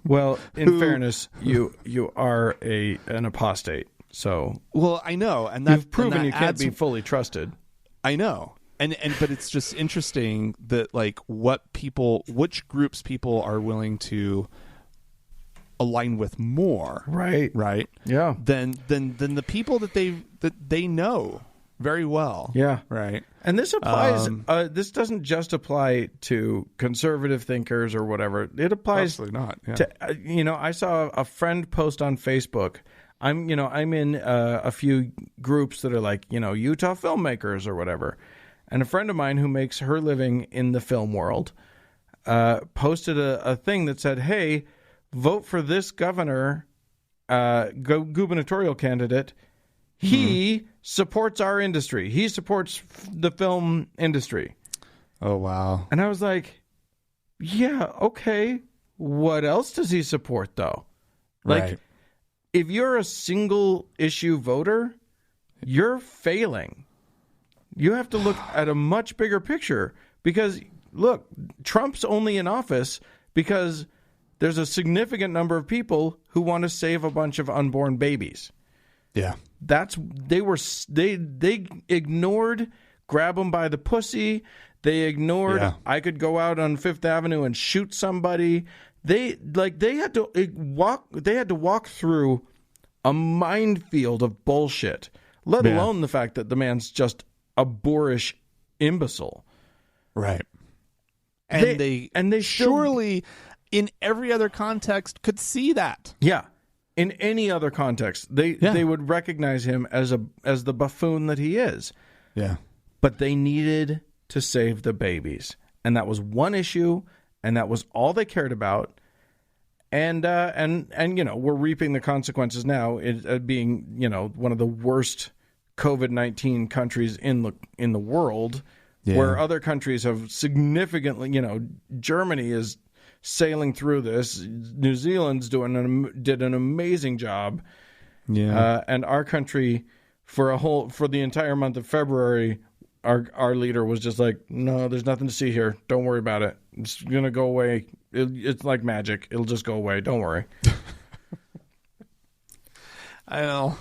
Well, in fairness, you are an apostate. So, well, I know, and that, you've proven and that you can't be fully trusted. I know, and but it's just interesting that like which groups people are willing to align with more, right? Yeah, than the people that they know, very well. Yeah. Right. And this applies, this doesn't just apply to conservative thinkers or whatever. It applies Absolutely not. Yeah. to, I saw a friend post on Facebook. I'm in a few groups that are like, Utah filmmakers or whatever. And a friend of mine who makes her living in the film world posted a thing that said, hey, vote for this governor, gubernatorial candidate. He supports our industry. He supports the film industry. Oh, wow. And I was like, yeah, okay. What else does he support, though? Like, Right. if you're a single issue voter, you're failing. You have to look at a much bigger picture because, look, Trump's only in office because there's a significant number of people who want to save a bunch of unborn babies. Yeah. They ignored grab them by the pussy. They ignored I could go out on Fifth Avenue and shoot somebody. They had to walk through a minefield of bullshit, let alone the fact that the man's just a boorish imbecile. Right. And they surely in every other context could see that. Yeah. In any other context, they would recognize him as the buffoon that he is. Yeah. But they needed to save the babies. And that was one issue, and that was all they cared about. And we're reaping the consequences now, being, one of the worst COVID-19 countries in the world, where other countries have significantly, Germany is sailing through this. New Zealand's did an amazing job. Yeah. And our country for the entire month of February, our leader was just like, no, there's nothing to see here. Don't worry about it. It's going to go away. It's like magic. It'll just go away. Don't worry. I know.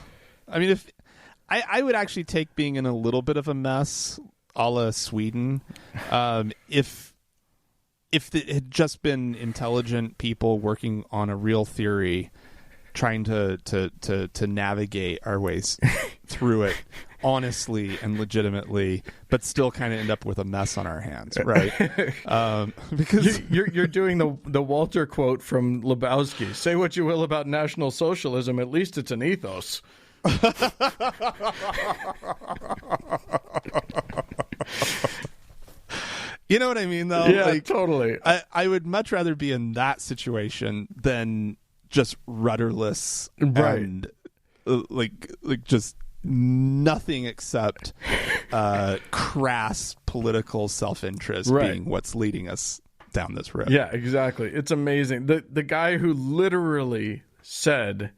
I mean, if I would actually take being in a little bit of a mess, a la Sweden, if it had just been intelligent people working on a real theory, trying to navigate our ways through it honestly and legitimately, but still kind of end up with a mess on our hands, right? Because you're doing the Walter quote from Lebowski. Say what you will about National Socialism, at least it's an ethos. You know what I mean, though? Yeah, totally. I would much rather be in that situation than just rudderless and like just nothing except crass political self-interest being what's leading us down this road. Yeah, exactly. It's amazing. The guy who literally said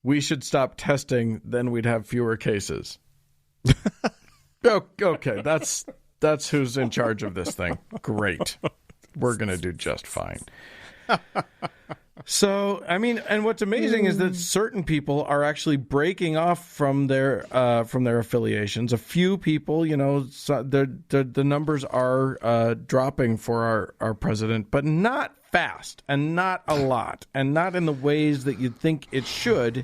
we should stop testing, then we'd have fewer cases. Okay, that's who's in charge of this thing. Great. We're going to do just fine. So, I mean, and what's amazing is that certain people are actually breaking off from their affiliations. A few people, the numbers are dropping for our president, but not fast and not a lot and not in the ways that you'd think it should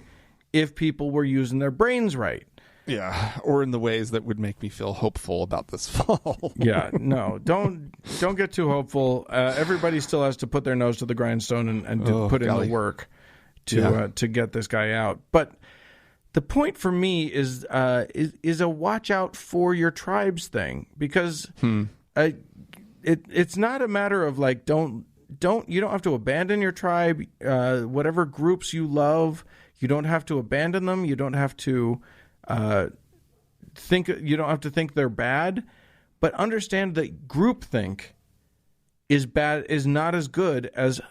if people were using their brains right. Yeah, or in the ways that would make me feel hopeful about this fall. Yeah, no, don't get too hopeful. Everybody still has to put their nose to the grindstone and put in the work to get this guy out. But the point for me is a watch out for your tribes thing, because it's not a matter of like you don't have to abandon your tribe. Whatever groups you love, you don't have to abandon them. You don't have to. You don't have to think they're bad, but understand that groupthink is not as good as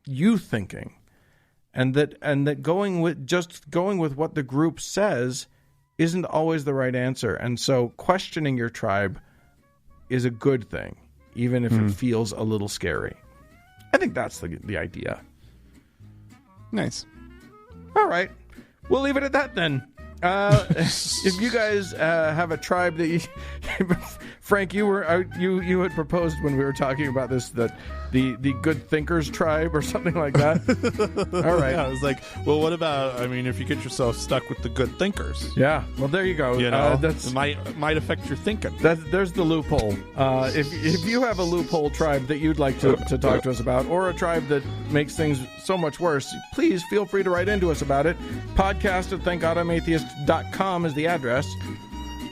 you thinking, and that going with what the group says isn't always the right answer. And so questioning your tribe is a good thing, even if it feels a little scary. I think that's the idea. Nice. All right, we'll leave it at that then. If you guys have a tribe that Frank, you had proposed when we were talking about this that the Good Thinkers tribe or something like that. All right. Yeah, I was like, well, what about, if you get yourself stuck with the good thinkers? Yeah, well, there you go. It might affect your thinking. There's the loophole. If you have a loophole tribe that you'd like to talk to us about, or a tribe that makes things so much worse, please feel free to write into us about it. podcast@thankgodimatheist.com is the address.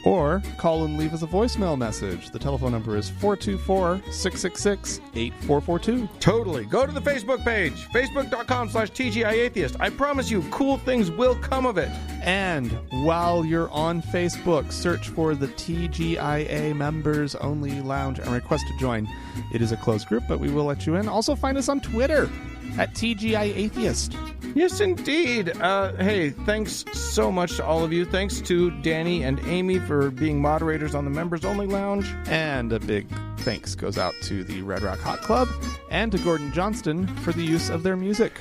Or call and leave us a voicemail message. The telephone number is 424-666-8442. Totally. Go to the Facebook page, facebook.com/TGIAtheist. I promise you, cool things will come of it. And while you're on Facebook, search for the TGIA Members Only Lounge and request to join. It is a closed group, but we will let you in. Also find us on Twitter @TGIAtheist. Yes, indeed. Hey, thanks so much to all of you. Thanks to Danny and Amy for being moderators on the Members Only Lounge. And a big thanks goes out to the Red Rock Hot Club and to Gordon Johnston for the use of their music.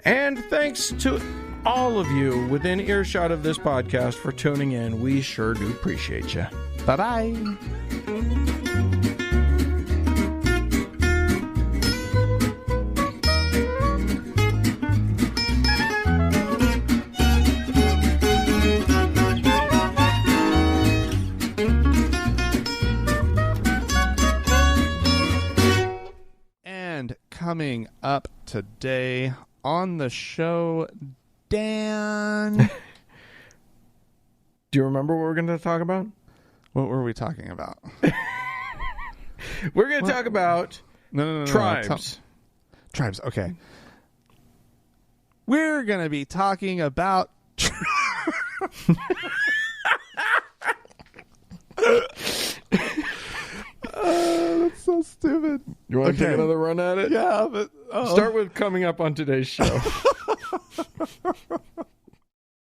And thanks to all of you within earshot of this podcast for tuning in. We sure do appreciate you. Bye-bye. Coming up today on the show, Dan. Do you remember what we're going to talk about? What were we talking about? We're going to talk about tribes. Tribes, okay. We're going to be talking about... That's so stupid. You want to take another run at it? Yeah, but... Start with coming up on today's show.